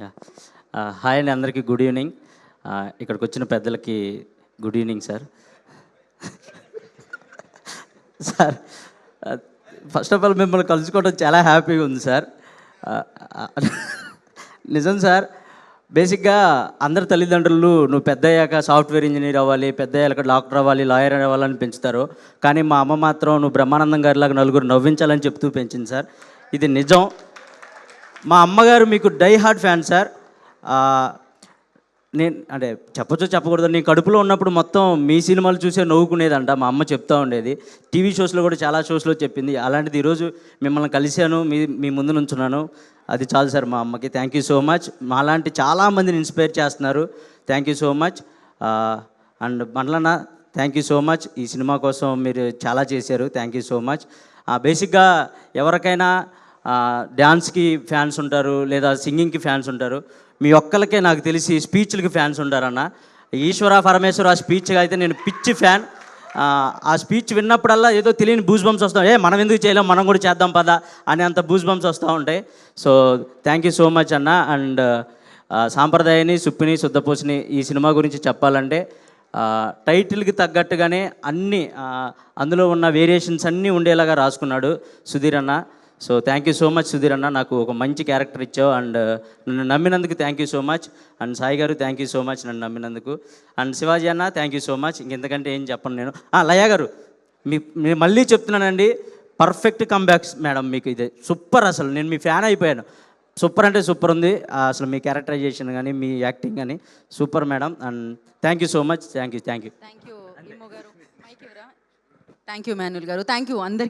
Yeah. Hi అండి, అందరికీ good evening. ఇక్కడికి వచ్చిన పెద్దలకి good evening sir. Sir, first of all మిమ్మల్ని కలుసుకోవడం చాలా హ్యాపీగా ఉంది సార్. నిజం సార్. బేసిక్గా అందరి తల్లిదండ్రులు నువ్వు పెద్ద అయ్యాక సాఫ్ట్వేర్ ఇంజనీర్ అవ్వాలి, పెద్ద అయ్యాక డాక్టర్ అవ్వాలి, లాయర్ అవ్వాలని పెంచుతారు. కానీ మా అమ్మ మాత్రం నువ్వు బ్రహ్మానందం గారిలాగా నలుగురు నవ్వించాలని చెప్తూ పెంచింది సార్. ఇది నిజం. మా అమ్మగారు మీకు డై హార్ట్ ఫ్యాన్ సార్. నేను అంటే చెప్పొచ్చో చెప్పకూడదు, నేను కడుపులో ఉన్నప్పుడు మొత్తం మీ సినిమాలు చూసే నవ్వుకునేదంట మా అమ్మ చెప్తూ ఉండేది. టీవీ షోస్లో కూడా చాలా షోస్లో చెప్పింది. అలాంటిది ఈరోజు మిమ్మల్ని కలిశాను, మీ ముందు నుంచున్నాను. అది చాలు సార్ మా అమ్మకి. Thank you so much. మాలాంటి చాలామందిని ఇన్స్పైర్ చేస్తున్నారు. Thank you so much. And బండ్లన్న, థ్యాంక్ యూ సో మచ్. ఈ సినిమా కోసం మీరు చాలా చేశారు. Thank you so much. బేసిక్గా ఎవరికైనా డ్యాన్స్కి ఫ్యాన్స్ ఉంటారు, లేదా సింగింగ్కి ఫ్యాన్స్ ఉంటారు. మీ ఒక్కరికే నాకు తెలిసి స్పీచ్లకి ఫ్యాన్స్ ఉంటారన్న. ఈశ్వర పరమేశ్వర ఆ స్పీచ్గా అయితే నేను పిచ్చి ఫ్యాన్. ఆ స్పీచ్ విన్నప్పుడల్లా ఏదో తెలియని బూస్ బంప్స్ వస్తాయి. మనం ఎందుకు చేయలేం, మనం కూడా చేద్దాం పదా అని అంత బూస్ బంప్స్ వస్తూ ఉంటాయి. So thank you so much అన్న. అండ్ సాంప్రదాయాన్ని, సుప్పిని, శుద్ధపూసిని ఈ సినిమా గురించి చెప్పాలంటే టైటిల్కి తగ్గట్టుగానే అన్నీ అందులో ఉన్న వేరియేషన్స్ అన్నీ ఉండేలాగా రాసుకున్నాడు సుధీర్ అన్న. So thank you so much Sudheer అన్న, నాకు ఒక మంచి క్యారెక్టర్ ఇచ్చావు. అండ్ నన్ను నమ్మినందుకు thank you so much. And Sai garu thank you so much నన్ను నమ్మినందుకు. అండ్ శివాజీ అన్న థ్యాంక్ యూ సో మచ్. ఇంకెంతకంటే ఏం చెప్పను నేను. లయ గారు, మీరు మళ్ళీ చెప్తున్నానండి, పర్ఫెక్ట్ కమ్బ్యాక్స్ మేడం మీకు. ఇదే సూపర్. అసలు నేను మీ ఫ్యాన్ అయిపోయాను. సూపర్ అంటే సూపర్ ఉంది. అసలు మీ క్యారెక్టరైజేషన్ కానీ మీ యాక్టింగ్ కానీ super madam. And thank you so much. Thank you. Thank you Manuel గారు. థ్యాంక్ యూ అందరికీ.